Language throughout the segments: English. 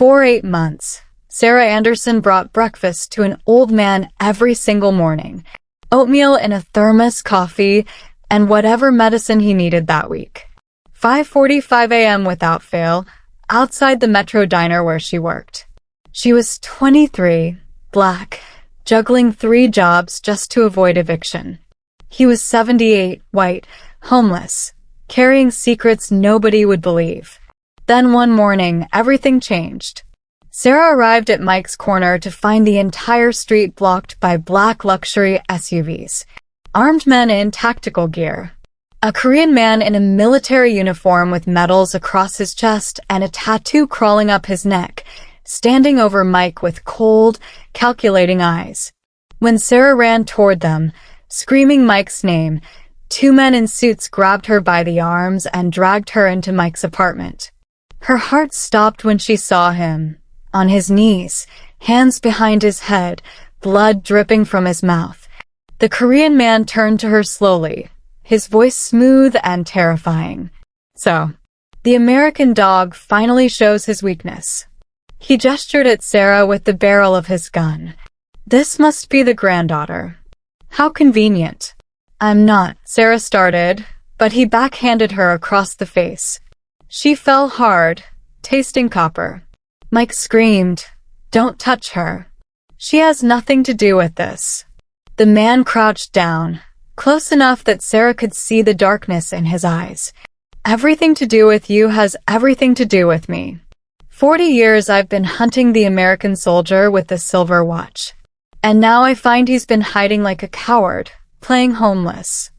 For 8 months, Sarah Anderson brought breakfast to an old man every single morning, oatmeal in a thermos, coffee, and whatever medicine he needed that week. 5:45 a.m. without fail, outside the Metro diner where she worked. She was 23, black, juggling 3 jobs just to avoid eviction. He was 78, white, homeless, carrying secrets nobody would believe. Then one morning, everything changed. Sarah arrived at Mike's corner to find the entire street blocked by black luxury SUVs, armed men in tactical gear, a Korean man in a military uniform with medals across his chest and a tattoo crawling up his neck, standing over Mike with cold, calculating eyes. When Sarah ran toward them, screaming Mike's name, 2 men in suits grabbed her by the arms and dragged her into Mike's apartment. Her heart stopped when she saw him, on his knees, hands behind his head, blood dripping from his mouth. The Korean man turned to her slowly, his voice smooth and terrifying. "So, the American dog finally shows his weakness." He gestured at Sarah with the barrel of his gun. "This must be the granddaughter. How convenient." "I'm not," Sarah started, but he backhanded her across the face. She fell hard, tasting copper. Mike screamed, "Don't touch her. She has nothing to do with this." The man crouched down, close enough that Sarah could see the darkness in his eyes. "Everything to do with you has everything to do with me. 40 years I've been hunting the American soldier with the silver watch. And now I find he's been hiding like a coward, playing homeless."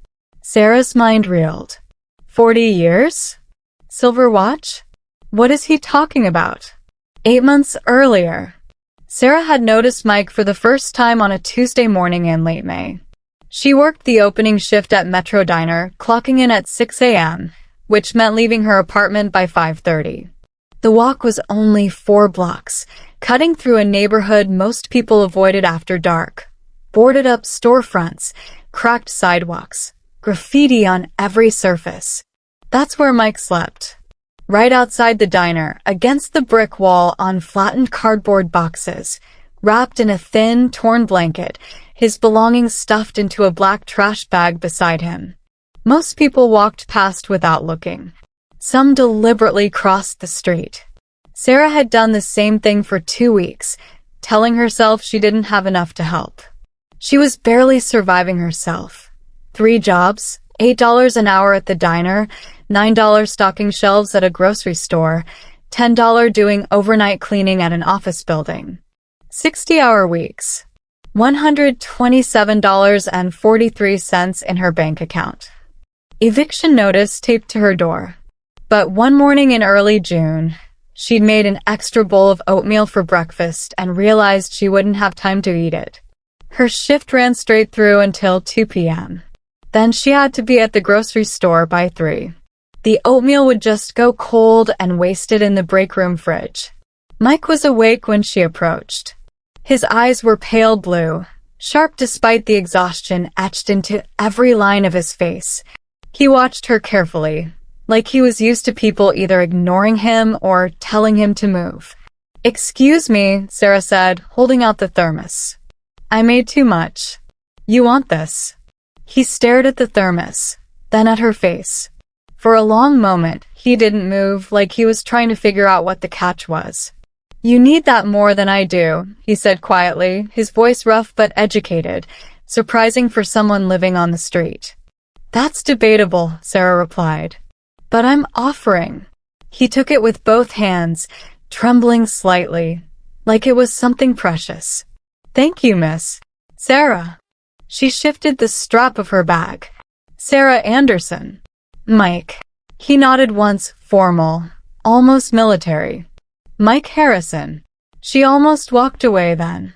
Sarah's mind reeled. 40 years? Silver watch? What is he talking about? 8 months earlier, Sarah had noticed Mike for the first time on a Tuesday morning in late May. She worked the opening shift at Metro Diner, clocking in at 6 a.m., which meant leaving her apartment by 5:30. The walk was only 4 blocks, cutting through a neighborhood most people avoided after dark. Boarded up storefronts, cracked sidewalks, graffiti on every surface. That's where Mike slept. Right outside the diner, against the brick wall on flattened cardboard boxes, wrapped in a thin, torn blanket, his belongings stuffed into a black trash bag beside him. Most people walked past without looking. Some deliberately crossed the street. Sarah had done the same thing for 2 weeks, telling herself she didn't have enough to help. She was barely surviving herself. 3 jobs, $8 an hour at the diner, $9 stocking shelves at a grocery store, $10 doing overnight cleaning at an office building. 60-hour weeks, $127.43 in her bank account. Eviction notice taped to her door. But one morning in early June, she'd made an extra bowl of oatmeal for breakfast and realized she wouldn't have time to eat it. Her shift ran straight through until 2 p.m. Then she had to be at the grocery store by 3. The oatmeal would just go cold and wasted in the break room fridge. Mike was awake when she approached. His eyes were pale blue, sharp despite the exhaustion etched into every line of his face. He watched her carefully, like he was used to people either ignoring him or telling him to move. "Excuse me," Sarah said, holding out the thermos. "I made too much. You want this?" He stared at the thermos, then at her face. For a long moment, he didn't move, like he was trying to figure out what the catch was. "You need that more than I do," he said quietly, his voice rough but educated, surprising for someone living on the street. "That's debatable," Sarah replied. "But I'm offering." He took it with both hands, trembling slightly, like it was something precious. "Thank you, miss." "Sarah." She shifted the strap of her bag. "Sarah Anderson." "Mike." He nodded once, formal, almost military. "Mike Harrison." She almost walked away then.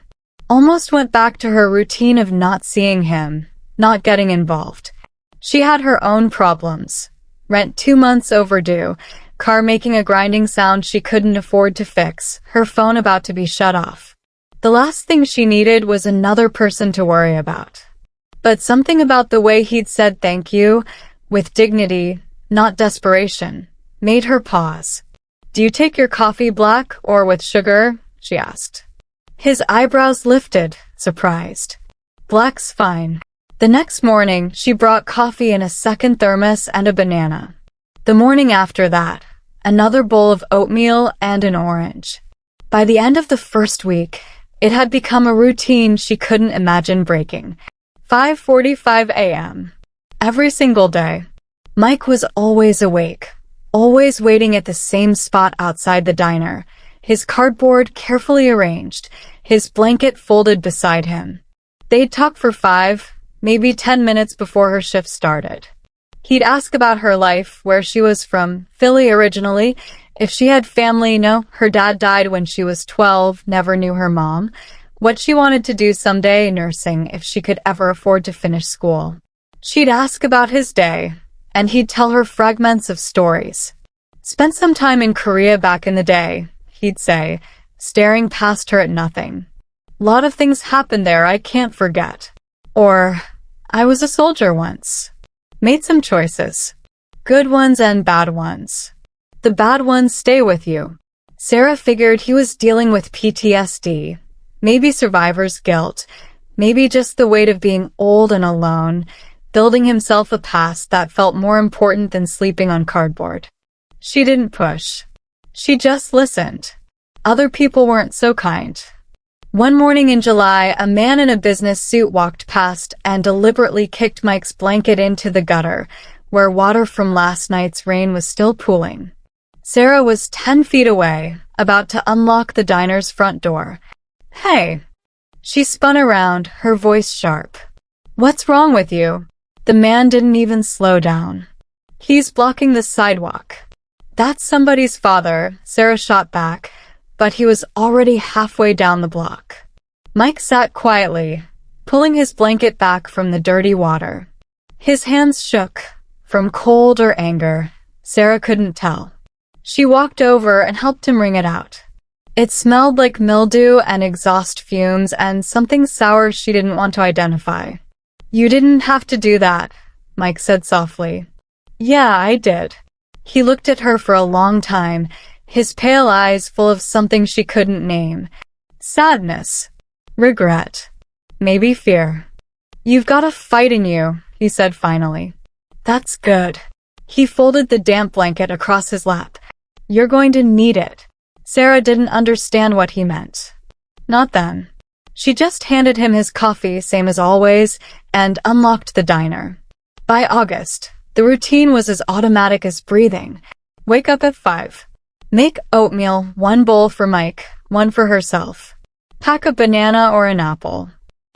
Almost went back to her routine of not seeing him, not getting involved. She had her own problems. Rent 2 months overdue, car making a grinding sound she couldn't afford to fix, her phone about to be shut off. The last thing she needed was another person to worry about. But something about the way he'd said thank you, with dignity, not desperation, made her pause. Do you take your coffee black or with sugar? She asked. His eyebrows lifted, surprised. Black's fine. The next morning, she brought coffee in a second thermos and a banana. The morning after that, another bowl of oatmeal and an orange. By the end of the first week, it had become a routine she couldn't imagine breaking. 5:45 a.m. Every single day. Mike was always awake, always waiting at the same spot outside the diner, his cardboard carefully arranged, his blanket folded beside him. They'd talk for 5, maybe 10 minutes before her shift started. He'd ask about her life, where she was from, Philly originally, if she had family. No, her dad died when she was 12, never knew her mom. What she wanted to do someday, nursing, if she could ever afford to finish school. She'd ask about his day, and he'd tell her fragments of stories. Spent some time in Korea back in the day, he'd say, staring past her at nothing. Lot of things happened there I can't forget. Or, I was a soldier once. Made some choices. Good ones and bad ones. The bad ones stay with you. Sarah figured he was dealing with PTSD, maybe survivor's guilt, maybe just the weight of being old and alone, building himself a past that felt more important than sleeping on cardboard. She didn't push. She just listened. Other people weren't so kind. One morning in July, a man in a business suit walked past and deliberately kicked Mike's blanket into the gutter, where water from last night's rain was still pooling. Sarah was 10 feet away, about to unlock the diner's front door. Hey! She spun around, her voice sharp. What's wrong with you? The man didn't even slow down. He's blocking the sidewalk. That's somebody's father, Sarah shot back, but he was already halfway down the block. Mike sat quietly, pulling his blanket back from the dirty water. His hands shook, from cold or anger. Sarah couldn't tell. She walked over and helped him wring it out. It smelled like mildew and exhaust fumes and something sour she didn't want to identify. You didn't have to do that, Mike said softly. Yeah, I did. He looked at her for a long time, his pale eyes full of something she couldn't name. Sadness. Regret. Maybe fear. You've got a fight in you, he said finally. That's good. He folded the damp blanket across his lap. You're going to need it. Sarah didn't understand what he meant. Not then. She just handed him his coffee, same as always, and unlocked the diner. By August, the routine was as automatic as breathing. Wake up at 5. Make oatmeal, 1 bowl for Mike, 1 for herself. Pack a banana or an apple.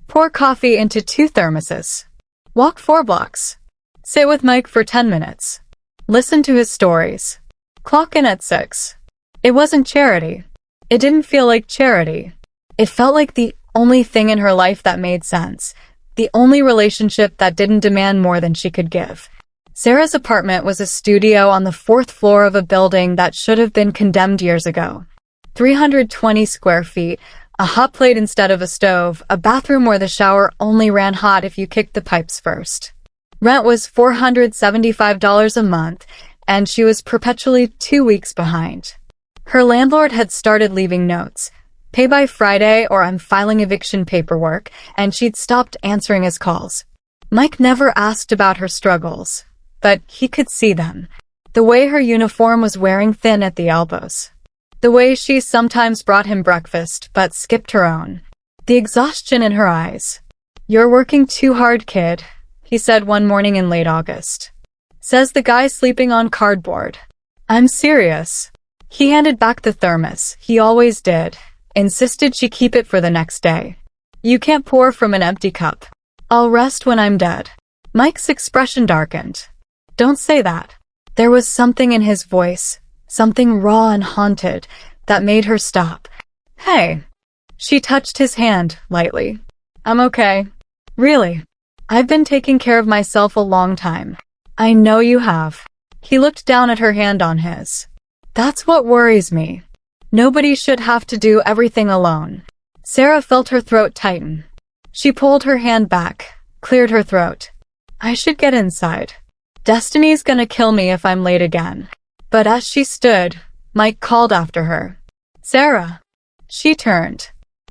Pour coffee into 2 thermoses. Walk 4 blocks. Sit with Mike for 10 minutes. Listen to his stories. Clock in at 6. It wasn't charity. It didn't feel like charity. It felt like the only thing in her life that made sense. The only relationship that didn't demand more than she could give. Sarah's apartment was a studio on the 4th floor of a building that should have been condemned years ago. 320 square feet, a hot plate instead of a stove, a bathroom where the shower only ran hot if you kicked the pipes first. Rent was $475 a month, and she was perpetually 2 weeks behind. Her landlord had started leaving notes. Pay by Friday or I'm filing eviction paperwork, and she'd stopped answering his calls. Mike never asked about her struggles, but he could see them. The way her uniform was wearing thin at the elbows. The way she sometimes brought him breakfast, but skipped her own. The exhaustion in her eyes. You're working too hard, kid, he said one morning in late August. Says the guy sleeping on cardboard. I'm serious. He handed back the thermos, he always did. Insisted she keep it for the next day. You can't pour from an empty cup. I'll rest when I'm dead. Mike's expression darkened. Don't say that. There was something in his voice, something raw and haunted, that made her stop. Hey. She touched his hand, lightly. I'm okay. Really. I've been taking care of myself a long time. I know you have. He looked down at her hand on his. That's what worries me. Nobody should have to do everything alone. Sarah felt her throat tighten. She pulled her hand back, cleared her throat. I should get inside. Destiny's gonna kill me if I'm late again. But as she stood, Mike called after her. "Sarah." She turned.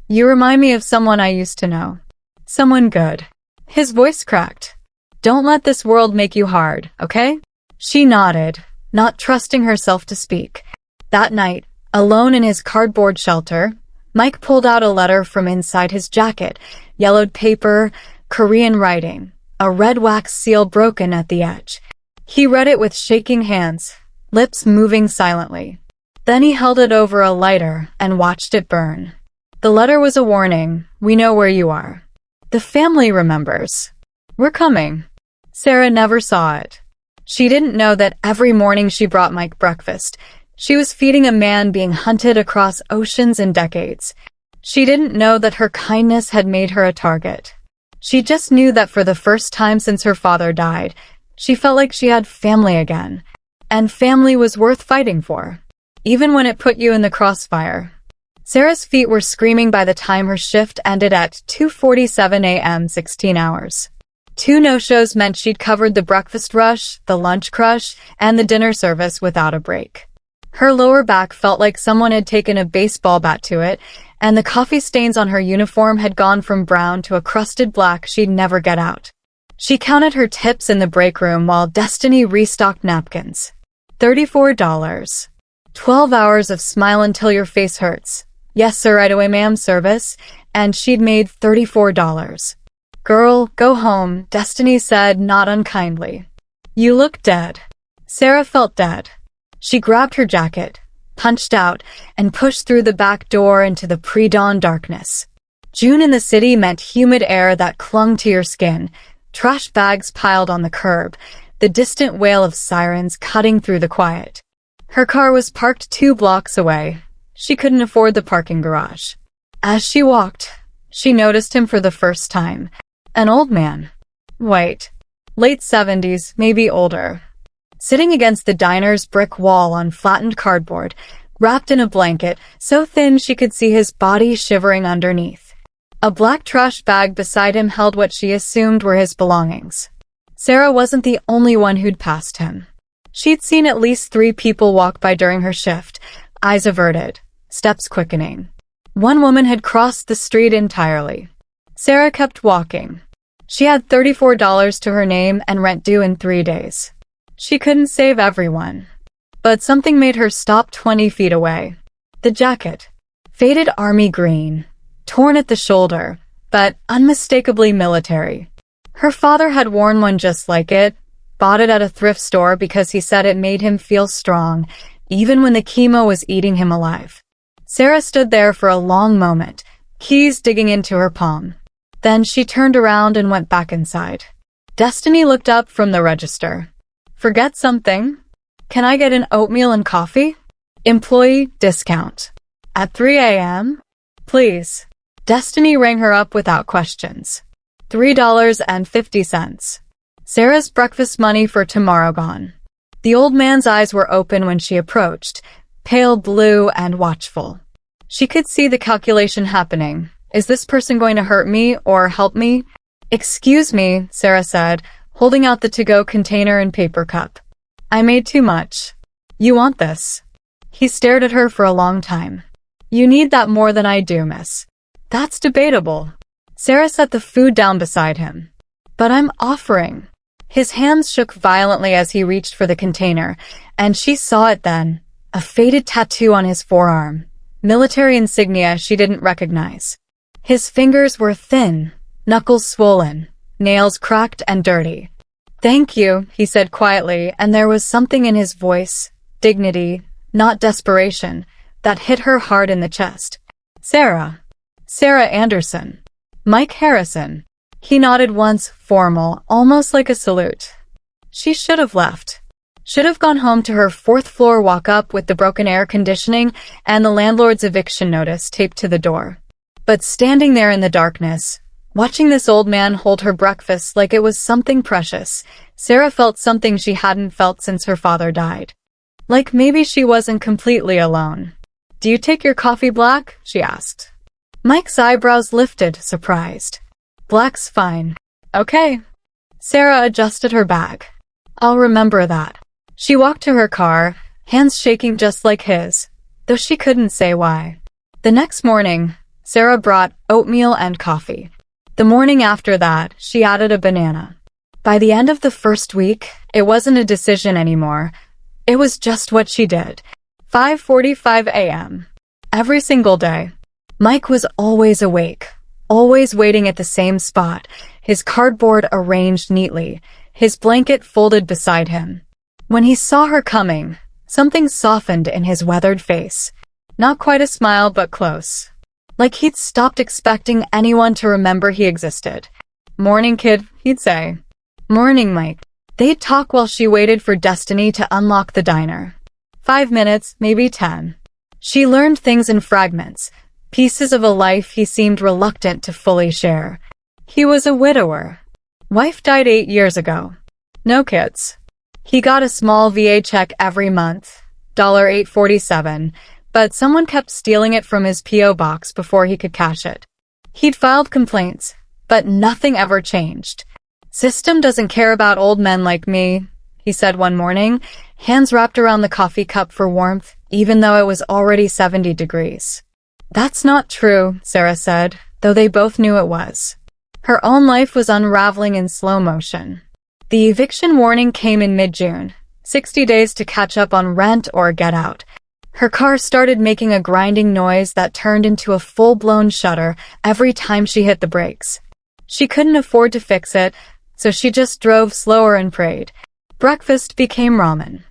"You remind me of someone I used to know. Someone good." His voice cracked. "Don't let this world make you hard, okay?" She nodded, not trusting herself to speak. That night, alone in his cardboard shelter, Mike pulled out a letter from inside his jacket, yellowed paper, Korean writing, a red wax seal broken at the edge. He read it with shaking hands, lips moving silently. Then he held it over a lighter and watched it burn. The letter was a warning. "We know where you are. The family remembers. We're coming." Sarah never saw it. She didn't know that every morning she brought Mike breakfast, she was feeding a man being hunted across oceans and decades. She didn't know that her kindness had made her a target. She just knew that for the first time since her father died, she felt like she had family again. And family was worth fighting for, even when it put you in the crossfire. Sarah's feet were screaming by the time her shift ended at 2:47 a.m. 16 hours. 2 no-shows meant she'd covered the breakfast rush, the lunch crush, and the dinner service without a break. Her lower back felt like someone had taken a baseball bat to it, and the coffee stains on her uniform had gone from brown to a crusted black she'd never get out. She counted her tips in the break room while Destiny restocked napkins. $34. 12 hours of smile until your face hurts. "Yes, sir, right away, ma'am," service, and she'd made $34. "Girl, go home," Destiny said, not unkindly. "You look dead." Sarah felt dead. She grabbed her jacket, punched out, and pushed through the back door into the pre-dawn darkness. June in the city meant humid air that clung to your skin, trash bags piled on the curb, the distant wail of sirens cutting through the quiet. Her car was parked 2 blocks away. She couldn't afford the parking garage. As she walked, she noticed him for the first time. An old man. White. Late 70s, maybe older. Sitting against the diner's brick wall on flattened cardboard, wrapped in a blanket so thin she could see his body shivering underneath. A black trash bag beside him held what she assumed were his belongings. Sarah wasn't the only one who'd passed him. She'd seen at least 3 people walk by during her shift, eyes averted, steps quickening. One woman had crossed the street entirely. Sarah kept walking. She had $34 to her name and rent due in 3 days. She couldn't save everyone. But something made her stop 20 feet away. The jacket. Faded army green. Torn at the shoulder, but unmistakably military. Her father had worn one just like it, bought it at a thrift store because he said it made him feel strong, even when the chemo was eating him alive. Sarah stood there for a long moment, keys digging into her palm. Then she turned around and went back inside. Destiny looked up from the register. "Forget something? Can I get an oatmeal and coffee? Employee discount. At 3 a.m.? Please." Destiny rang her up without questions. $3.50. Sarah's breakfast money for tomorrow gone. The old man's eyes were open when she approached, pale blue and watchful. She could see the calculation happening. Is this person going to hurt me or help me? "Excuse me," Sarah said, holding out the to-go container and paper cup. "I made too much. You want this?" He stared at her for a long time. "You need that more than I do, miss." "That's debatable." Sarah set the food down beside him. "But I'm offering." His hands shook violently as he reached for the container, and she saw it then, a faded tattoo on his forearm, military insignia she didn't recognize. His fingers were thin, knuckles swollen, nails cracked and dirty. "Thank you," he said quietly, and there was something in his voice, dignity, not desperation, that hit her hard in the chest. "Sarah." "Sarah Anderson." "Mike Harrison." He nodded once, formal, almost like a salute. She should have left. Should have gone home to her 4th-floor walk-up with the broken air conditioning and the landlord's eviction notice taped to the door. But standing there in the darkness, watching this old man hold her breakfast like it was something precious, Sarah felt something she hadn't felt since her father died. Like maybe she wasn't completely alone. "Do you take your coffee black?" she asked. Mike's eyebrows lifted, surprised. "Black's fine." "Okay." Sarah adjusted her bag. "I'll remember that." She walked to her car, hands shaking just like his, though she couldn't say why. The next morning, Sarah brought oatmeal and coffee. The morning after that, she added a banana. By the end of the first week, it wasn't a decision anymore. It was just what she did. 5:45 a.m. Every single day. Mike was always awake, always waiting at the same spot, his cardboard arranged neatly, his blanket folded beside him. When he saw her coming, something softened in his weathered face. Not quite a smile, but close. Like he'd stopped expecting anyone to remember he existed. "Morning, kid," he'd say. "Morning, Mike." They'd talk while she waited for Destiny to unlock the diner. 5 minutes, maybe 10. She learned things in fragments, pieces of a life he seemed reluctant to fully share. He was a widower. Wife died 8 years ago. No kids. He got a small VA check every month, $8.47, but someone kept stealing it from his P.O. box before he could cash it. He'd filed complaints, but nothing ever changed. "System doesn't care about old men like me," he said one morning, hands wrapped around the coffee cup for warmth, even though it was already 70 degrees. "That's not true," Sarah said, though they both knew it was. Her own life was unraveling in slow motion. The eviction warning came in mid-June, 60 days to catch up on rent or get out. Her car started making a grinding noise that turned into a full-blown shudder every time she hit the brakes. She couldn't afford to fix it, so she just drove slower and prayed. Breakfast became ramen.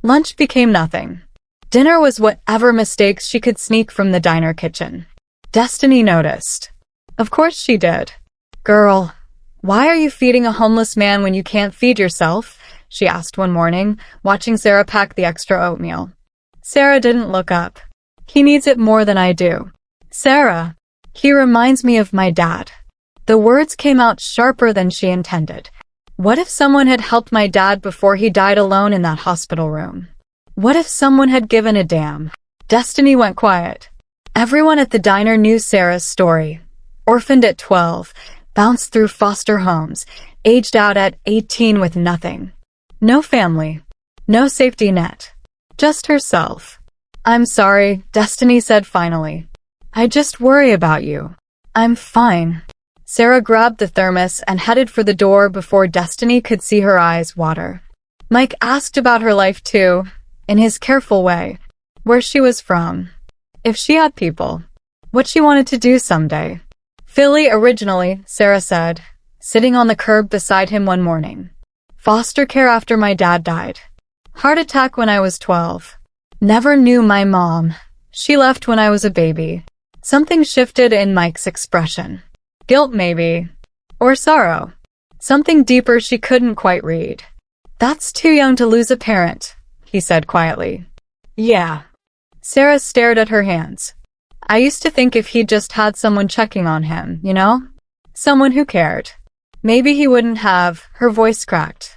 Lunch became nothing. Dinner was whatever mistakes she could sneak from the diner kitchen. Destiny noticed. Of course she did. "Girl, why are you feeding a homeless man when you can't feed yourself?" she asked one morning, watching Sarah pack the extra oatmeal. Sarah didn't look up. "He needs it more than I do." "Sarah, he reminds me of my dad." The words came out sharper than she intended. What if someone had helped my dad before he died alone in that hospital room? What if someone had given a damn? Destiny went quiet. Everyone at the diner knew Sarah's story. Orphaned at 12, bounced through foster homes, aged out at 18 with nothing. No family. No safety net. Just herself. "I'm sorry," Destiny said finally. "I just worry about you." "I'm fine." Sarah grabbed the thermos and headed for the door before Destiny could see her eyes water. Mike asked about her life too, in his careful way. Where she was from. If she had people. What she wanted to do someday. "Philly originally," Sarah said, sitting on the curb beside him one morning. "Foster care after my dad died. Heart attack when I was 12. Never knew my mom. She left when I was a baby." Something shifted in Mike's expression. Guilt maybe. Or sorrow. Something deeper she couldn't quite read. "That's too young to lose a parent," he said quietly. "Yeah." Sarah stared at her hands. "I used to think if he'd just had someone checking on him, you know? Someone who cared. Maybe he wouldn't have." Her voice cracked.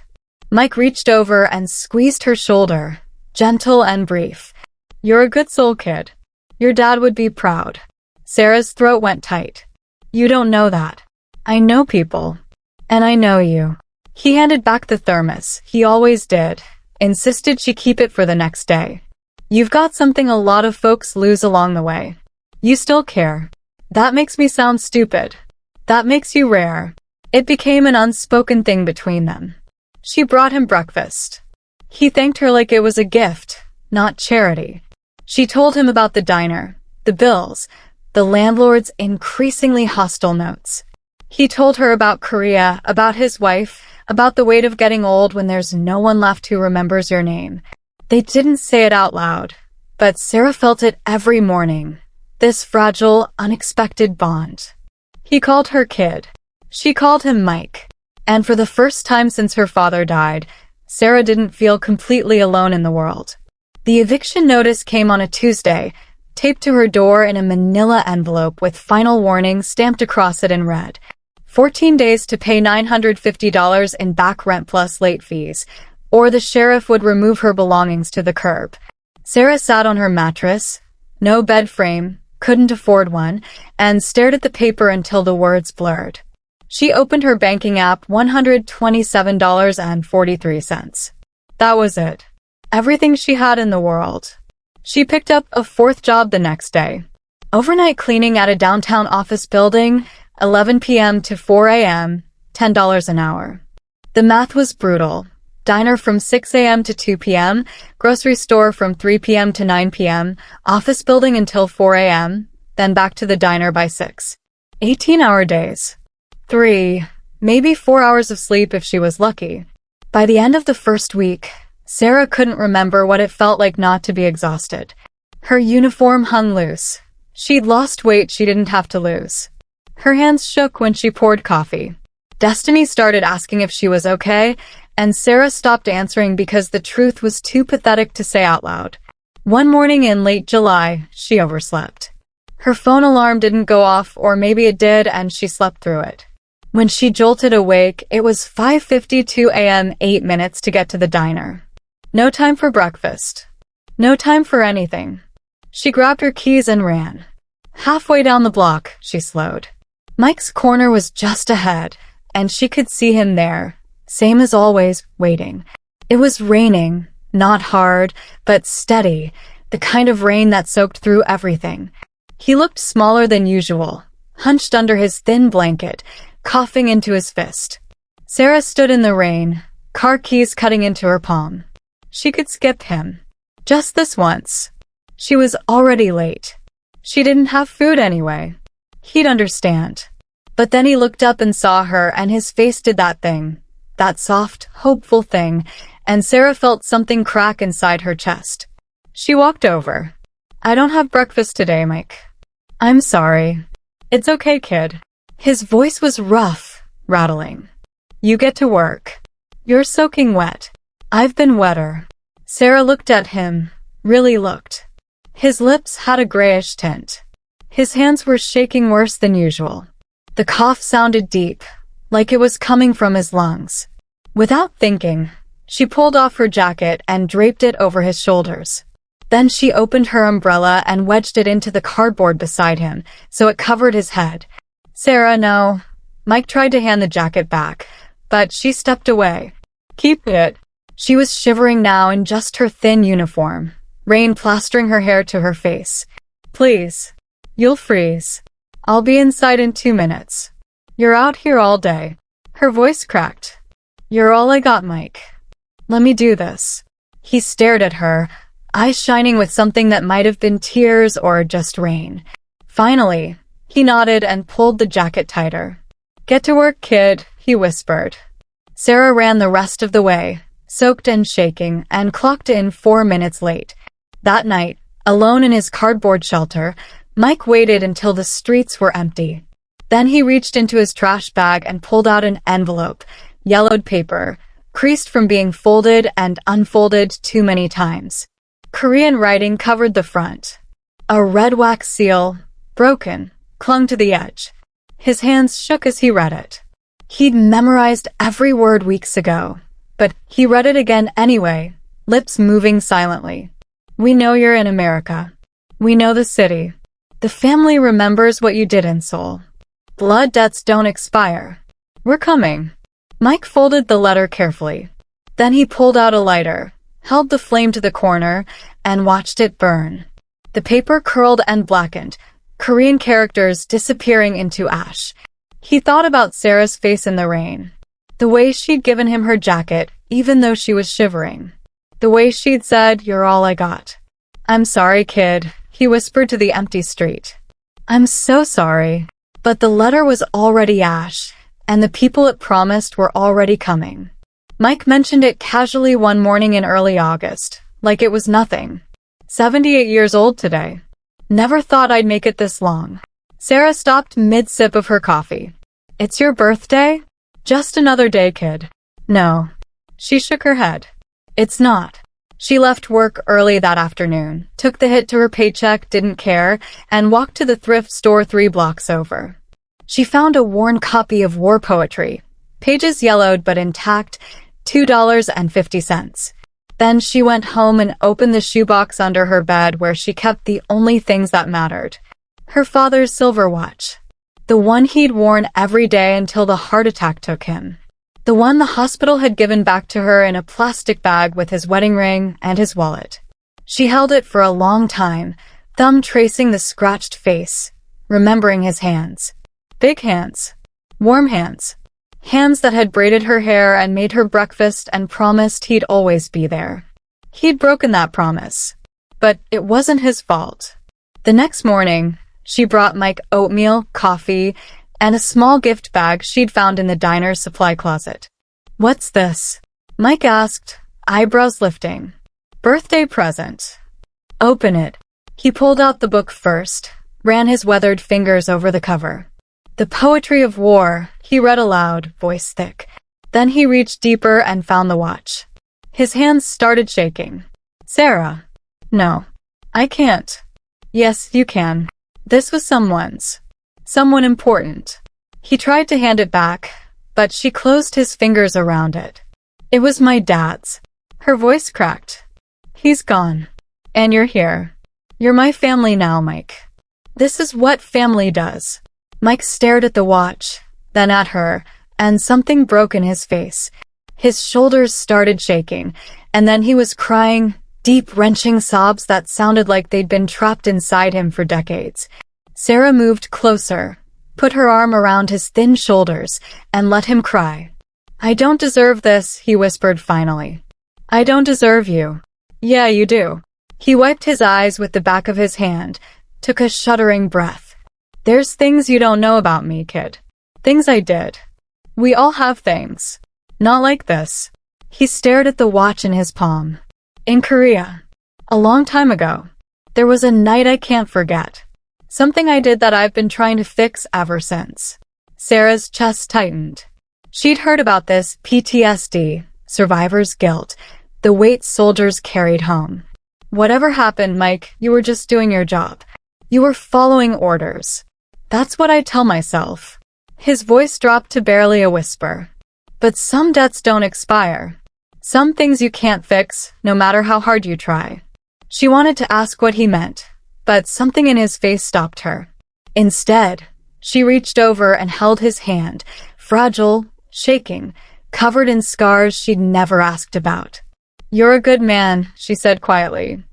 Mike reached over and squeezed her shoulder, gentle and brief. "You're a good soul, kid. Your dad would be proud." Sarah's throat went tight. "You don't know that. I know people. And I know you." He handed back the thermos, he always did, insisted she keep it for the next day. "You've got something a lot of folks lose along the way. You still care. That makes me sound stupid. That makes you rare." It became an unspoken thing between them. She brought him breakfast. He thanked her like it was a gift, not charity. She told him about the diner, the bills, the landlord's increasingly hostile notes. He told her about Korea, about his wife, about the weight of getting old when there's no one left who remembers your name. They didn't say it out loud, but Sarah felt it every morning. This fragile, unexpected bond. He called her kid. She called him Mike. And for the first time since her father died, Sarah didn't feel completely alone in the world. The eviction notice came on a Tuesday, taped to her door in a manila envelope with final warning stamped across it in red. 14 days to pay $950 in back rent plus late fees, or the sheriff would remove her belongings to the curb. Sarah sat on her mattress, no bed frame, couldn't afford one, and stared at the paper until the words blurred. She opened her banking app, $127.43. That was it. everything she had in the world. She picked up a fourth job the next day. Overnight cleaning at a downtown office building, 11 p.m. to 4 a.m., $10 an hour. The math was brutal. Diner from 6 a.m. to 2 p.m., grocery store from 3 p.m. to 9 p.m., office building until 4 a.m., then back to the diner by 6. 18-hour days. 3, maybe 4 hours of sleep if she was lucky. By the end of the first week, Sarah couldn't remember what it felt like not to be exhausted. Her uniform hung loose. She'd lost weight she didn't have to lose. Her hands shook when she poured coffee. Destiny started asking if she was okay, and Sarah stopped answering because the truth was too pathetic to say out loud. One morning in late July, she overslept. Her phone alarm didn't go off, or maybe it did, and she slept through it. When she jolted awake, it was 5:52 a.m., 8 minutes to get to the diner. No time for breakfast. No time for anything. She grabbed her keys and ran. Halfway down the block, she slowed. Mike's corner was just ahead, and she could see him there, same as always, waiting. It was raining, not hard, but steady, the kind of rain that soaked through everything. He looked smaller than usual, hunched under his thin blanket, coughing into his fist. Sarah stood in the rain, car keys cutting into her palm. She could skip him. Just this once. She was already late. She didn't have food anyway. He'd understand. But then he looked up and saw her, and his face did that thing. That soft, hopeful thing, and Sarah felt something crack inside her chest. She walked over. "I don't have breakfast today, Mike." "I'm sorry." "It's okay, kid." His voice was rough, rattling. "You get to work. You're soaking wet. I've been wetter." Sarah looked at him, really looked. His lips had a grayish tint. His hands were shaking worse than usual. The cough sounded deep, like it was coming from his lungs. Without thinking, she pulled off her jacket and draped it over his shoulders. Then she opened her umbrella and wedged it into the cardboard beside him, so it covered his head. "Sarah, no." Mike tried to hand the jacket back, but she stepped away. "Keep it." She was shivering now in just her thin uniform, rain plastering her hair to her face. "Please. You'll freeze. I'll be inside in 2 minutes. You're out here all day." Her voice cracked. "You're all I got, Mike. Let me do this." He stared at her, eyes shining with something that might have been tears or just rain. Finally, he nodded and pulled the jacket tighter. "Get to work, kid," he whispered. Sarah ran the rest of the way, soaked and shaking, and clocked in 4 minutes late. That night, alone in his cardboard shelter, Mike waited until the streets were empty. Then he reached into his trash bag and pulled out an envelope, yellowed paper, creased from being folded and unfolded too many times. Korean writing covered the front. A red wax seal, broken, clung to the edge. His hands shook as he read it. He'd memorized every word weeks ago, but he read it again anyway, lips moving silently. "We know you're in America. We know the city. The family remembers what you did in Seoul. Blood debts don't expire. We're coming." Mike folded the letter carefully. Then he pulled out a lighter, held the flame to the corner, and watched it burn. The paper curled and blackened, Korean characters disappearing into ash. He thought about Sarah's face in the rain. The way she'd given him her jacket, even though she was shivering. The way she'd said, "You're all I got." "I'm sorry, kid," he whispered to the empty street. "I'm so sorry." But the letter was already ash, and the people it promised were already coming. Mike mentioned it casually one morning in early August, like it was nothing. 78 years old today. Never thought I'd make it this long. Sarah stopped mid-sip of her coffee. "It's your birthday?" "Just another day, kid." "No." She shook her head. "It's not." She left work early that afternoon, took the hit to her paycheck, didn't care, and walked to the thrift store 3 blocks over. She found a worn copy of war poetry, pages yellowed but intact, $2.50. Then she went home and opened the shoebox under her bed where she kept the only things that mattered. Her father's silver watch. The one he'd worn every day until the heart attack took him. The one the hospital had given back to her in a plastic bag with his wedding ring and his wallet. She held it for a long time, thumb tracing the scratched face, remembering his hands. Big hands. Warm hands. Hands that had braided her hair and made her breakfast and promised he'd always be there. He'd broken that promise. But it wasn't his fault. The next morning, she brought Mike oatmeal, coffee, and a small gift bag she'd found in the diner's supply closet. "What's this?" Mike asked, eyebrows lifting. "Birthday present." "Open it." He pulled out the book first, ran his weathered fingers over the cover. "The Poetry of War," he read aloud, voice thick. Then he reached deeper and found the watch. His hands started shaking. "Sarah." "No. I can't." "Yes, you can. This was someone's. Someone important." He tried to hand it back, but she closed his fingers around it. "It was my dad's." Her voice cracked. "He's gone. And you're here. You're my family now, Mike. This is what family does." Mike stared at the watch, then at her, and something broke in his face. His shoulders started shaking, and then he was crying, deep, wrenching sobs that sounded like they'd been trapped inside him for decades. Sarah moved closer, put her arm around his thin shoulders, and let him cry. "I don't deserve this," he whispered finally. "I don't deserve you." "Yeah, you do." He wiped his eyes with the back of his hand, took a shuddering breath. "There's things you don't know about me, kid. Things I did. We all have things. Not like this." He stared at the watch in his palm. "In Korea. A long time ago. There was a night I can't forget. Something I did that I've been trying to fix ever since." Sarah's chest tightened. She'd heard about this PTSD, survivor's guilt, the weight soldiers carried home. "Whatever happened, Mike, you were just doing your job. You were following orders. That's what I tell myself." His voice dropped to barely a whisper. "But some debts don't expire. Some things you can't fix, no matter how hard you try." She wanted to ask what he meant, but something in his face stopped her. Instead, she reached over and held his hand, fragile, shaking, covered in scars she'd never asked about. "You're a good man," she said quietly.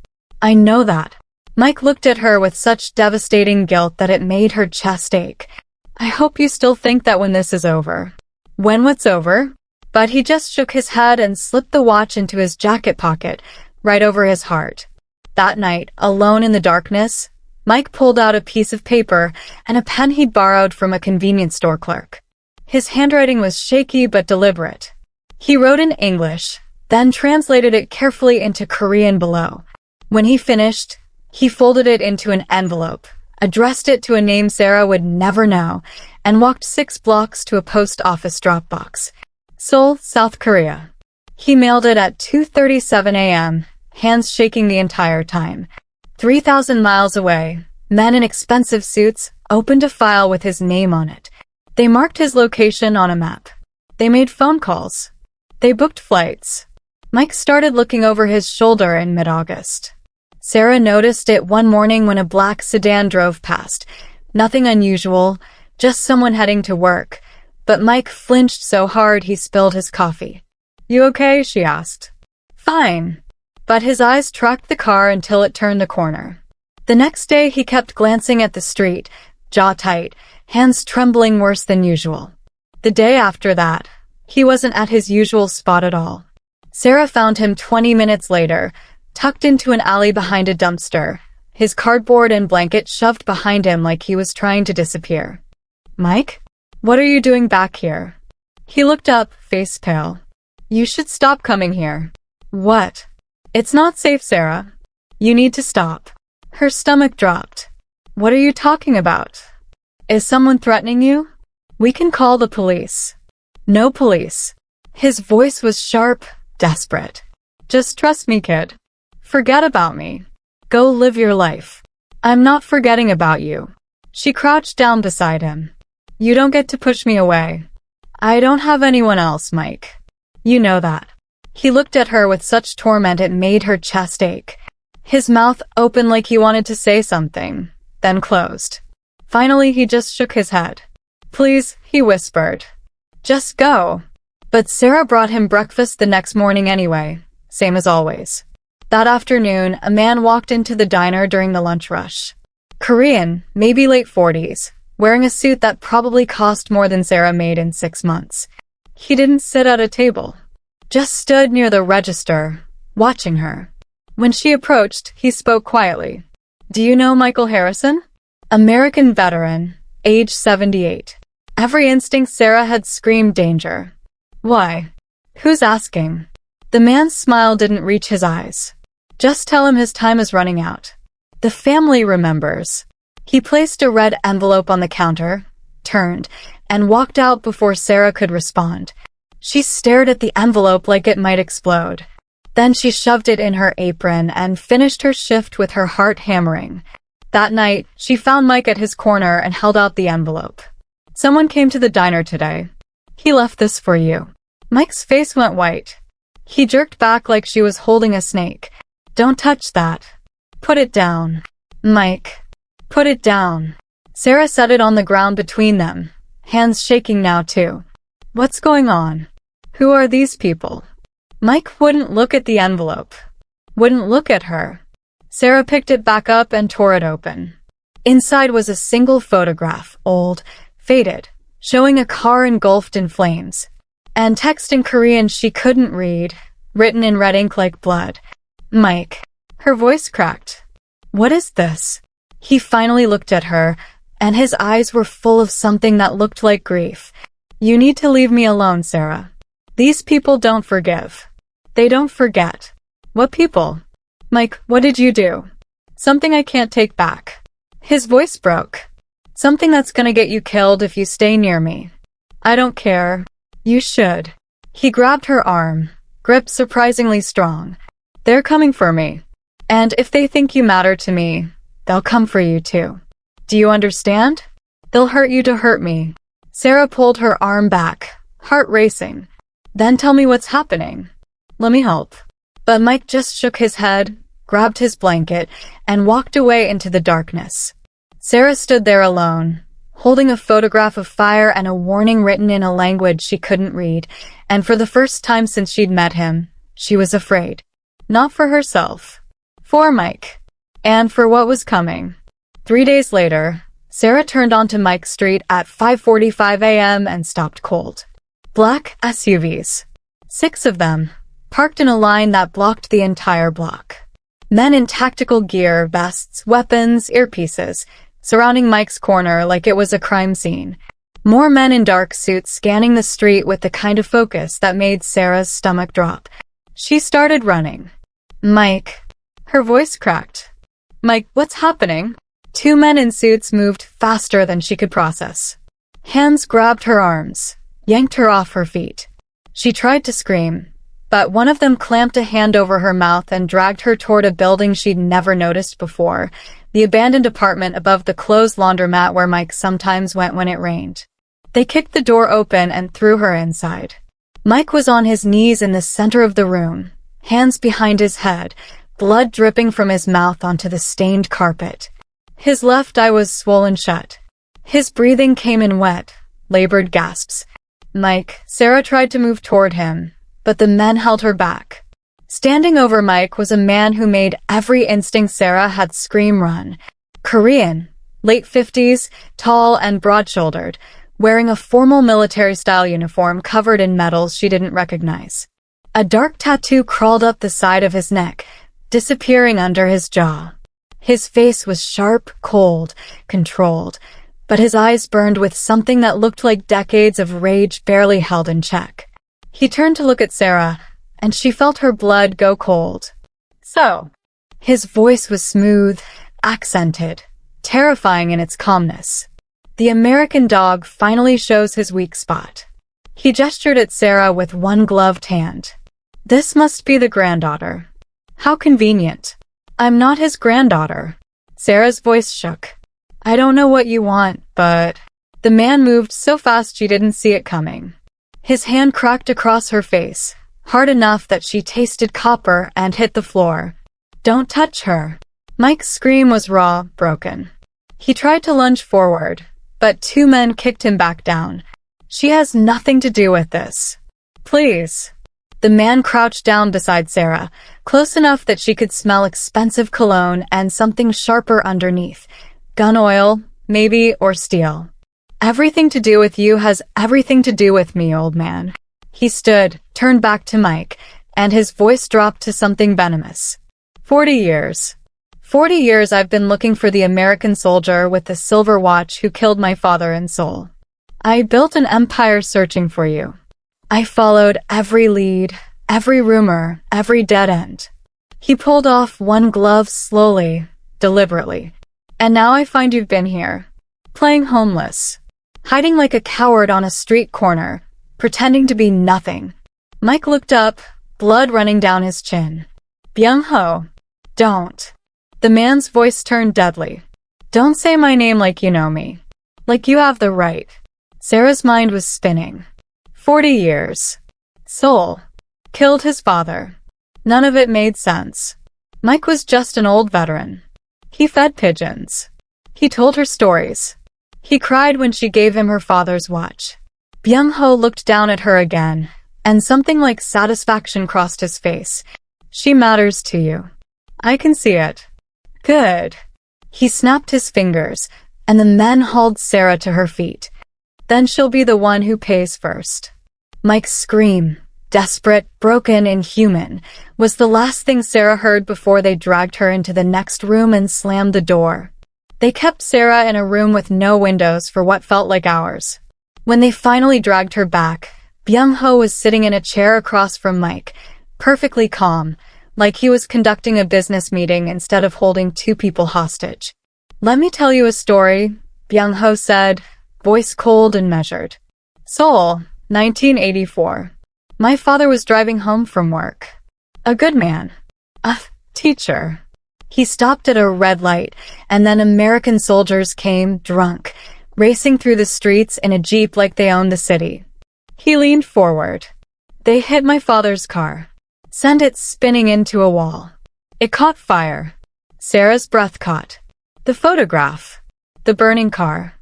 "I know that." Mike looked at her with such devastating guilt that it made her chest ache. "I hope you still think that when this is over." "When what's over?" But he just shook his head and slipped the watch into his jacket pocket, right over his heart. That night, alone in the darkness, Mike pulled out a piece of paper and a pen he'd borrowed from a convenience store clerk. His handwriting was shaky but deliberate. He wrote in English, then translated it carefully into Korean below. When he finished, he folded it into an envelope, addressed it to a name Sarah would never know, and walked 6 blocks to a post office drop box. Seoul, South Korea. He mailed it at 2:37 a.m., hands shaking the entire time. 3,000 miles away, men in expensive suits opened a file with his name on it. They marked his location on a map. They made phone calls. They booked flights. Mike started looking over his shoulder in mid-August. Sarah noticed it one morning when a black sedan drove past. Nothing unusual, just someone heading to work. But Mike flinched so hard he spilled his coffee. "You okay?" she asked. "Fine." But his eyes tracked the car until it turned a corner. The next day he kept glancing at the street, jaw tight, hands trembling worse than usual. The day after that, he wasn't at his usual spot at all. Sarah found him 20 minutes later, tucked into an alley behind a dumpster, his cardboard and blanket shoved behind him like he was trying to disappear. "Mike? What are you doing back here?" He looked up, face pale. "You should stop coming here." "What?" "It's not safe, Sarah. You need to stop." Her stomach dropped. "What are you talking about? Is someone threatening you? We can call the police." "No police." His voice was sharp, desperate. "Just trust me, kid. Forget about me. Go live your life." "I'm not forgetting about you." She crouched down beside him. "You don't get to push me away. I don't have anyone else, Mike. You know that." He looked at her with such torment it made her chest ache. His mouth opened like he wanted to say something, then closed. Finally, he just shook his head. "Please," he whispered. "Just go." But Sarah brought him breakfast the next morning anyway, same as always. That afternoon, a man walked into the diner during the lunch rush. Korean, maybe late 40s, wearing a suit that probably cost more than Sarah made in 6 months. He didn't sit at a table, just stood near the register, watching her. When she approached, he spoke quietly. "Do you know Michael Harrison?" American veteran, age 78. Every instinct Sarah had screamed danger. "Why? Who's asking?" The man's smile didn't reach his eyes. "Just tell him his time is running out. The family remembers." He placed a red envelope on the counter, turned, and walked out before Sarah could respond. She stared at the envelope like it might explode. Then she shoved it in her apron and finished her shift with her heart hammering. That night, she found Mike at his corner and held out the envelope. "Someone came to the diner today. He left this for you." Mike's face went white. He jerked back like she was holding a snake. "Don't touch that. Put it down." "Mike, put it down." Sarah set it on the ground between them, hands shaking now too. "What's going on? Who are these people?" Mike wouldn't look at the envelope. Wouldn't look at her. Sarah picked it back up and tore it open. Inside was a single photograph, old, faded, showing a car engulfed in flames. And text in Korean she couldn't read, written in red ink like blood. "Mike." Her voice cracked. "What is this?" He finally looked at her, and his eyes were full of something that looked like grief. "You need to leave me alone, Sarah. These people don't forgive. They don't forget." "What people?" "Mike, what did you do?" "Something I can't take back." His voice broke. "Something that's gonna get you killed if you stay near me." "I don't care. You should." He grabbed her arm, grip surprisingly strong. "They're coming for me. And if they think you matter to me, they'll come for you too. Do you understand? They'll hurt you to hurt me." Sarah pulled her arm back, heart racing. "Then tell me what's happening. Let me help." But Mike just shook his head, grabbed his blanket, and walked away into the darkness. Sarah stood there alone, holding a photograph of fire and a warning written in a language she couldn't read, and for the first time since she'd met him, she was afraid. Not for herself. For Mike. And for what was coming. 3 days later, Sarah turned onto Mike Street at 5:45 a.m. and stopped cold. Black SUVs. 6 of them, parked in a line that blocked the entire block. Men in tactical gear, vests, weapons, earpieces, surrounding Mike's corner like it was a crime scene. More men in dark suits scanning the street with the kind of focus that made Sarah's stomach drop. She started running. "Mike." Her voice cracked. "Mike, what's happening?" 2 men in suits moved faster than she could process. Hands grabbed her arms, yanked her off her feet. She tried to scream, but one of them clamped a hand over her mouth and dragged her toward a building she'd never noticed before, the abandoned apartment above the closed laundromat where Mike sometimes went when it rained. They kicked the door open and threw her inside. Mike was on his knees in the center of the room, hands behind his head, blood dripping from his mouth onto the stained carpet. His left eye was swollen shut. His breathing came in wet, labored gasps. "Mike." Sarah tried to move toward him, but the men held her back. Standing over Mike was a man who made every instinct Sarah had scream run. Korean, late 50s, tall and broad-shouldered, wearing a formal military-style uniform covered in medals she didn't recognize. A dark tattoo crawled up the side of his neck, disappearing under his jaw. His face was sharp, cold, controlled, but his eyes burned with something that looked like decades of rage barely held in check. He turned to look at Sarah, and she felt her blood go cold. "So." His voice was smooth, accented, terrifying in its calmness. "The American dog finally shows his weak spot." He gestured at Sarah with one gloved hand. "This must be the granddaughter. How convenient." "I'm not his granddaughter." Sarah's voice shook. "I don't know what you want, but..." The man moved so fast she didn't see it coming. His hand cracked across her face, hard enough that she tasted copper and hit the floor. "Don't touch her." Mike's scream was raw, broken. He tried to lunge forward, but 2 men kicked him back down. "She has nothing to do with this." Please. The man crouched down beside Sarah, close enough that she could smell expensive cologne and something sharper underneath. Gun oil, maybe, or steel. Everything to do with you has everything to do with me, old man. He stood, turned back to Mike, and his voice dropped to something venomous. 40 years. 40 years I've been looking for the American soldier with the silver watch who killed my father and soul. I built an empire searching for you. I followed every lead, every rumor, every dead end. He pulled off one glove slowly, deliberately. And now I find you've been here, playing homeless, hiding like a coward on a street corner, pretending to be nothing. Mike looked up, blood running down his chin. Byung-ho, don't. The man's voice turned deadly. Don't say my name like you know me. Like you have the right. Sarah's mind was spinning. 40 years. Soul. Killed his father. None of it made sense. Mike was just an old veteran. He fed pigeons. He told her stories. He cried when she gave him her father's watch. Byung-ho looked down at her again, and something like satisfaction crossed his face. She matters to you. I can see it. Good. He snapped his fingers, and the men hauled Sarah to her feet. Then she'll be the one who pays first. Mike's scream, desperate, broken, inhuman, was the last thing Sarah heard before they dragged her into the next room and slammed the door. They kept Sarah in a room with no windows for what felt like hours. When they finally dragged her back, Byung-ho was sitting in a chair across from Mike, perfectly calm, like he was conducting a business meeting instead of holding two people hostage. Let me tell you a story, Byung-ho said, voice cold and measured. Seoul, 1984. My father was driving home from work. A good man. A teacher. He stopped at a red light, and then American soldiers came, drunk, racing through the streets in a jeep like they owned the city. He leaned forward. They hit my father's car, sent it spinning into a wall. It caught fire. Sarah's breath caught. The photograph. The burning car.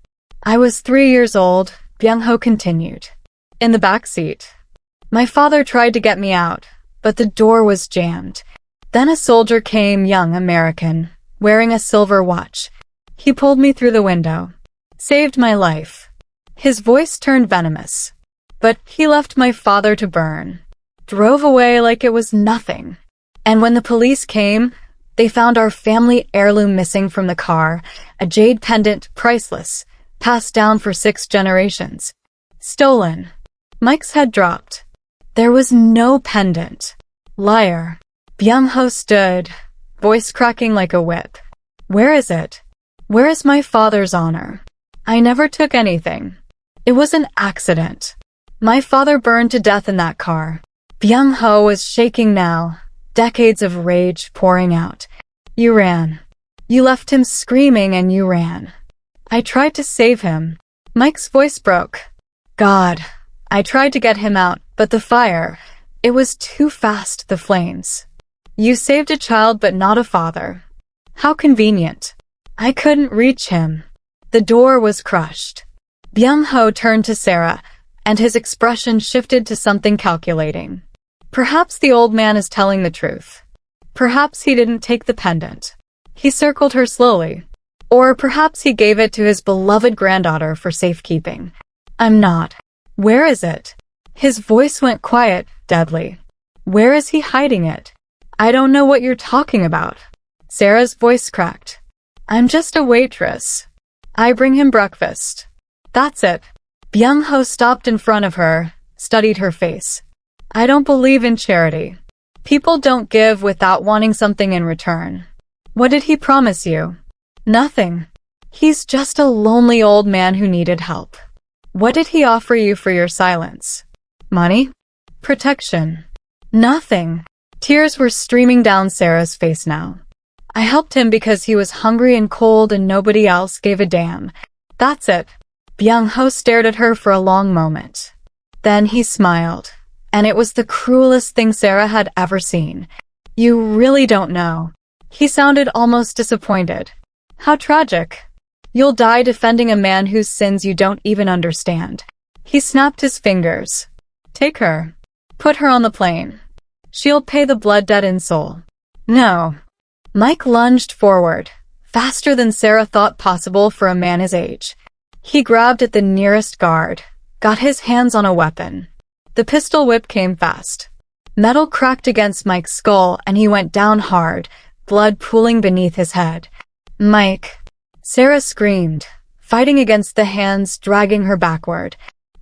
I was 3 years old, Byung-ho continued. In the back seat. My father tried to get me out, but the door was jammed. Then a soldier came, young American, wearing a silver watch. He pulled me through the window. Saved my life. His voice turned venomous. But he left my father to burn. Drove away like it was nothing. And when the police came, they found our family heirloom missing from the car, a jade pendant, priceless, passed down for 6 generations. Stolen. Mike's head dropped. There was no pendant. Liar. Byung-ho stood, voice cracking like a whip. Where is it? Where is my father's honor? I never took anything. It was an accident. My father burned to death in that car. Byung-ho was shaking now, decades of rage pouring out. You ran. You left him screaming and you ran. I tried to save him. Mike's voice broke. God. I tried to get him out, but the fire, it was too fast, the flames. You saved a child but not a father. How convenient. I couldn't reach him. The door was crushed. Byung-ho turned to Sarah, and his expression shifted to something calculating. Perhaps the old man is telling the truth. Perhaps he didn't take the pendant. He circled her slowly. Or perhaps he gave it to his beloved granddaughter for safekeeping. I'm not. Where is it? His voice went quiet, deadly. Where is he hiding it? I don't know what you're talking about. Sarah's voice cracked. I'm just a waitress. I bring him breakfast. That's it. Byung-ho stopped in front of her, studied her face. I don't believe in charity. People don't give without wanting something in return. What did he promise you? Nothing. He's just a lonely old man who needed help. What did he offer you for your silence? Money? Protection? Nothing. Tears were streaming down Sarah's face now. I helped him because he was hungry and cold and nobody else gave a damn. That's it. Byung-ho stared at her for a long moment. Then he smiled. And it was the cruelest thing Sarah had ever seen. You really don't know. He sounded almost disappointed. How tragic. You'll die defending a man whose sins you don't even understand. He snapped his fingers. Take her. Put her on the plane. She'll pay the blood debt in Seoul. No. Mike lunged forward, faster than Sarah thought possible for a man his age. He grabbed at the nearest guard, got his hands on a weapon. The pistol whip came fast. Metal cracked against Mike's skull and he went down hard, blood pooling beneath his head. Mike! Sarah screamed, fighting against the hands dragging her backward.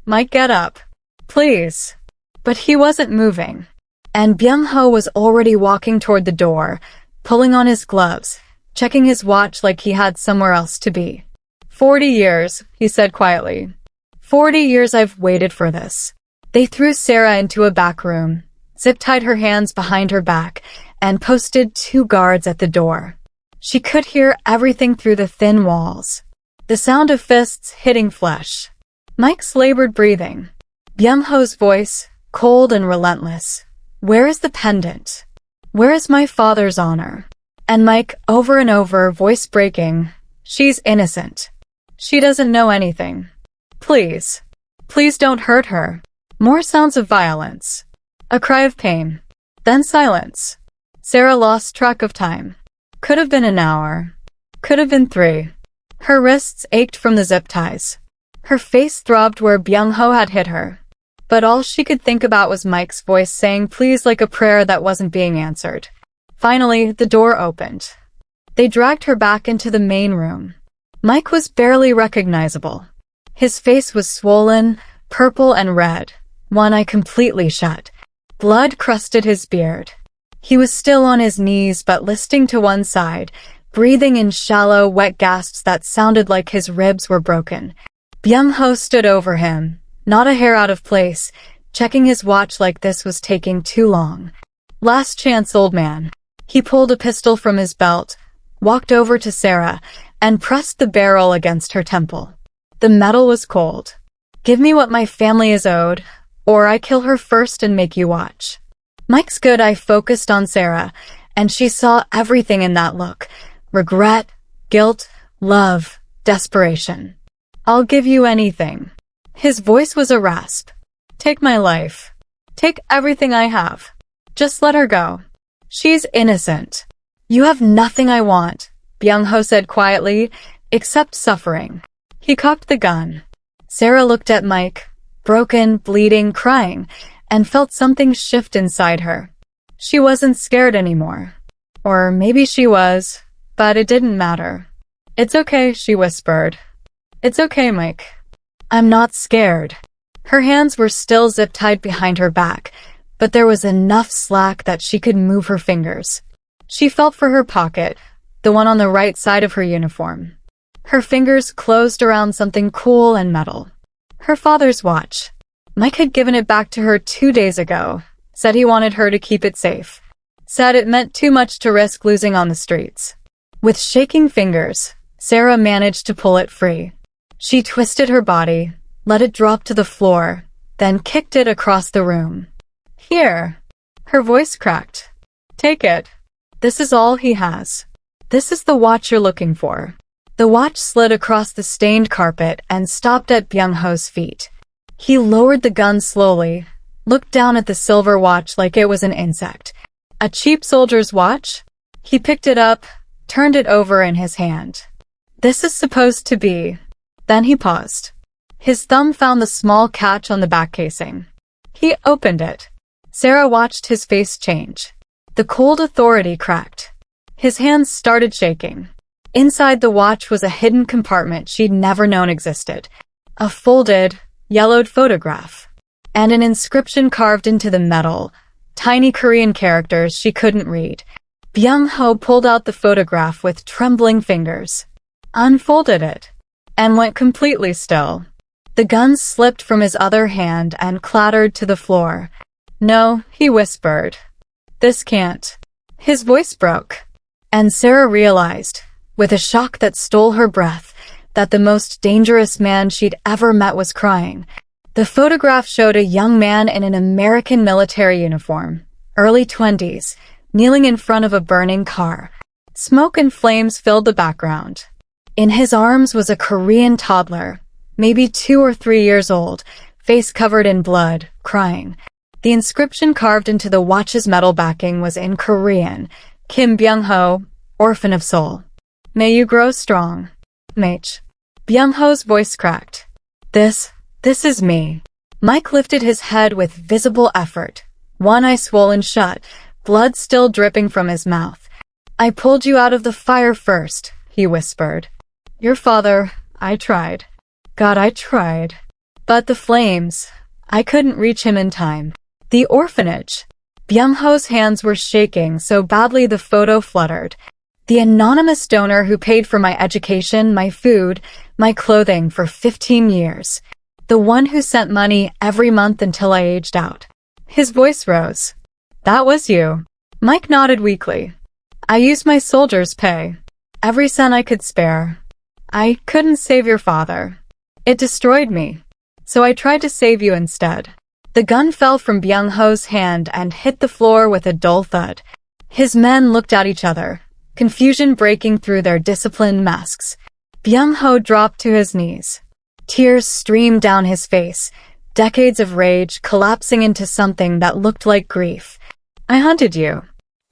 Mike, get up. Please. But he wasn't moving. And Byung-ho was already walking toward the door, pulling on his gloves, checking his watch like he had somewhere else to be. 40 years, he said quietly. 40 years I've waited for this. They threw Sarah into a back room, zip-tied her hands behind her back, and posted 2 guards at the door. She could hear everything through the thin walls. The sound of fists hitting flesh. Mike's labored breathing. Byung-ho's voice, cold and relentless. Where is the pendant? Where is my father's honor? And Mike, over and over, voice breaking. She's innocent. She doesn't know anything. Please. Please don't hurt her. More sounds of violence. A cry of pain. Then silence. Sarah lost track of time. Could have been an hour. Could have been 3. Her wrists ached from the zip ties. Her face throbbed where Byung-ho had hit her. But all she could think about was Mike's voice saying please like a prayer that wasn't being answered. Finally, the door opened. They dragged her back into the main room. Mike was barely recognizable. His face was swollen, purple and red, one eye completely shut. Blood crusted his beard. He was still on his knees but listing to one side, breathing in shallow, wet gasps that sounded like his ribs were broken. Byung-ho stood over him, not a hair out of place, checking his watch like this was taking too long. Last chance, old man. He pulled a pistol from his belt, walked over to Sarah, and pressed the barrel against her temple. The metal was cold. Give me what my family is owed, or I kill her first and make you watch. Mike's good eye focused on Sarah, and she saw everything in that look. Regret, guilt, love, desperation. I'll give you anything. His voice was a rasp. Take my life. Take everything I have. Just let her go. She's innocent. You have nothing I want, Byung-ho said quietly, except suffering. He cocked the gun. Sarah looked at Mike, broken, bleeding, crying, and felt something shift inside her. She wasn't scared anymore. Or maybe she was, but it didn't matter. It's okay, she whispered. It's okay, Mike. I'm not scared. Her hands were still zip-tied behind her back, but there was enough slack that she could move her fingers. She felt for her pocket, the one on the right side of her uniform. Her fingers closed around something cool and metal. Her father's watch. Mike had given it back to her 2 days ago, said he wanted her to keep it safe. Said it meant too much to risk losing on the streets. With shaking fingers, Sarah managed to pull it free. She twisted her body, let it drop to the floor, then kicked it across the room. Here. Her voice cracked. Take it. This is all he has. This is the watch you're looking for. The watch slid across the stained carpet and stopped at Byung-ho's feet. He lowered the gun slowly, looked down at the silver watch like it was an insect. A cheap soldier's watch? He picked it up, turned it over in his hand. This is supposed to be. Then he paused. His thumb found the small catch on the back casing. He opened it. Sarah watched his face change. The cold authority cracked. His hands started shaking. Inside the watch was a hidden compartment she'd never known existed. A folded, yellowed photograph. And an inscription carved into the metal, tiny Korean characters she couldn't read. Byung-ho pulled out the photograph with trembling fingers, unfolded it, and went completely still. The gun slipped from his other hand and clattered to the floor. No, he whispered. This can't. His voice broke. And Sarah realized, with a shock that stole her breath, that the most dangerous man she'd ever met was crying. The photograph showed a young man in an American military uniform, early 20s, kneeling in front of a burning car. Smoke and flames filled the background. In his arms was a Korean toddler, maybe 2 or 3 years old, face covered in blood, crying. The inscription carved into the watch's metal backing was in Korean, Kim Byung-ho, Orphan of Soul. May you grow strong. Mate. Byung-ho's voice cracked. This is me. Mike lifted his head with visible effort, one eye swollen shut, blood still dripping from his mouth. I pulled you out of the fire first, he whispered. Your father, I tried. God, I tried. But the flames, I couldn't reach him in time. The orphanage. Byung-ho's hands were shaking so badly the photo fluttered. The anonymous donor who paid for my education, my food, my clothing for 15 years. The one who sent money every month until I aged out. His voice rose. That was you. Mike nodded weakly. I used my soldier's pay. Every cent I could spare. I couldn't save your father. It destroyed me. So I tried to save you instead. The gun fell from Byung-ho's hand and hit the floor with a dull thud. His men looked at each other, confusion breaking through their disciplined masks. Byung-ho dropped to his knees. Tears streamed down his face, decades of rage collapsing into something that looked like grief. I hunted you.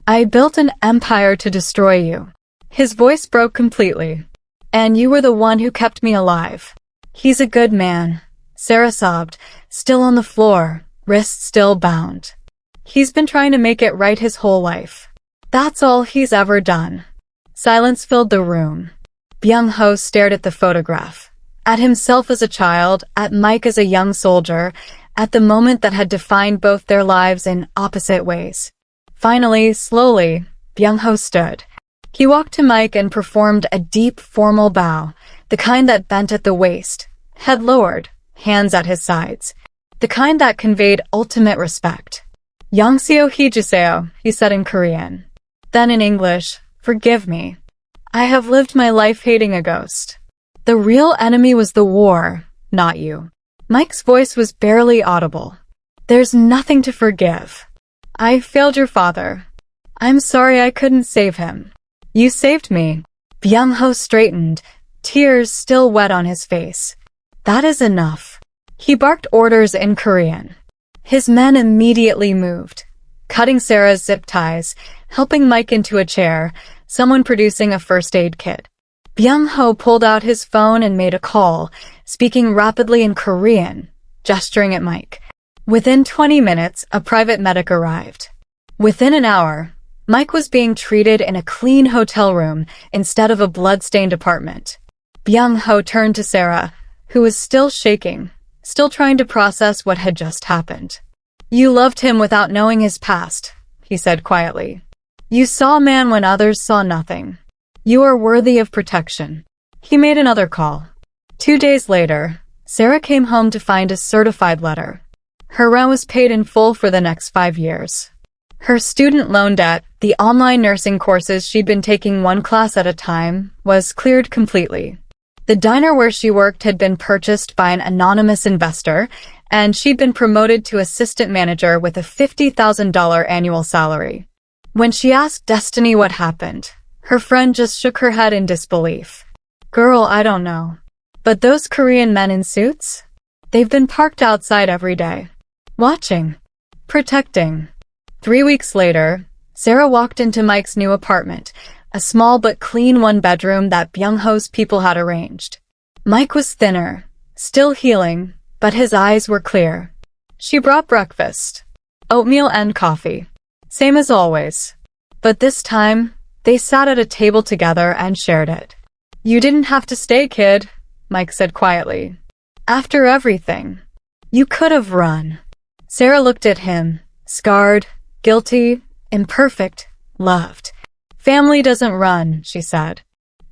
I built an empire to destroy you. His voice broke completely. And you were the one who kept me alive. He's a good man. Sarah sobbed, still on the floor, wrists still bound. He's been trying to make it right his whole life. That's all he's ever done. Silence filled the room. Byung-ho stared at the photograph. At himself as a child, at Mike as a young soldier, at the moment that had defined both their lives in opposite ways. Finally, slowly, Byung-ho stood. He walked to Mike and performed a deep, formal bow, the kind that bent at the waist, head lowered, hands at his sides, the kind that conveyed ultimate respect. Yongseo Hijuseo, he said in Korean. Then in English, forgive me. I have lived my life hating a ghost. The real enemy was the war, not you. Mike's voice was barely audible. There's nothing to forgive. I failed your father. I'm sorry I couldn't save him. You saved me. Byung-ho straightened, tears still wet on his face. That is enough. He barked orders in Korean. His men immediately moved, cutting Sarah's zip ties, helping Mike into a chair, someone producing a first aid kit. Byung-ho pulled out his phone and made a call, speaking rapidly in Korean, gesturing at Mike. Within 20 minutes, a private medic arrived. Within an hour, Mike was being treated in a clean hotel room instead of a blood-stained apartment. Byung-ho turned to Sarah, who was still shaking, still trying to process what had just happened. You loved him without knowing his past, he said quietly. You saw a man when others saw nothing. You are worthy of protection. He made another call. 2 days later, Sarah came home to find a certified letter. Her rent was paid in full for the next 5 years. Her student loan debt, the online nursing courses she'd been taking one class at a time, was cleared completely. The diner where she worked had been purchased by an anonymous investor, and she'd been promoted to assistant manager with a $50,000 annual salary. When she asked Destiny what happened, her friend just shook her head in disbelief. Girl, I don't know. But those Korean men in suits? They've been parked outside every day. Watching. Protecting. 3 weeks later, Sarah walked into Mike's new apartment, a small but clean one-bedroom that Byung-ho's people had arranged. Mike was thinner, still healing, but his eyes were clear. She brought breakfast. Oatmeal and coffee. Same as always. But this time, they sat at a table together and shared it. You didn't have to stay, kid, Mike said quietly. After everything, you could have run. Sarah looked at him, scarred, guilty, imperfect, loved. Family doesn't run, she said.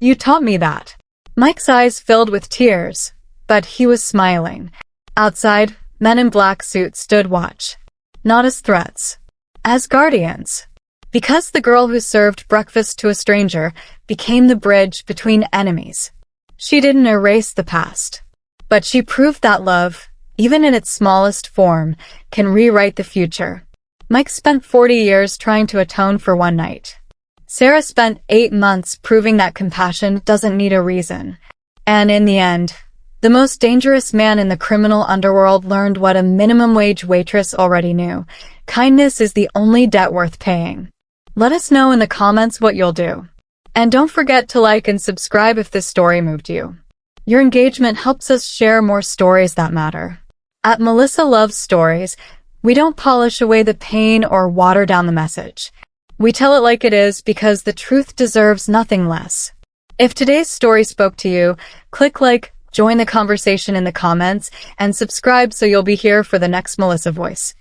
You taught me that. Mike's eyes filled with tears, but he was smiling. Outside, men in black suits stood watch. Not as threats, as guardians. Because the girl who served breakfast to a stranger became the bridge between enemies. She didn't erase the past, but she proved that love, even in its smallest form, can rewrite the future. Mike spent 40 years trying to atone for one night. Sarah spent 8 months proving that compassion doesn't need a reason. And in the end, The most dangerous man in the criminal underworld learned what a minimum wage waitress already knew. Kindness is the only debt worth paying. Let us know in the comments what you'll do. And don't forget to like and subscribe if this story moved you. Your engagement helps us share more stories that matter. At Melisa Loves Stories, we don't polish away the pain or water down the message. We tell it like it is because the truth deserves nothing less. If today's story spoke to you, click like, join the conversation in the comments, and subscribe so you'll be here for the next Melisa voice.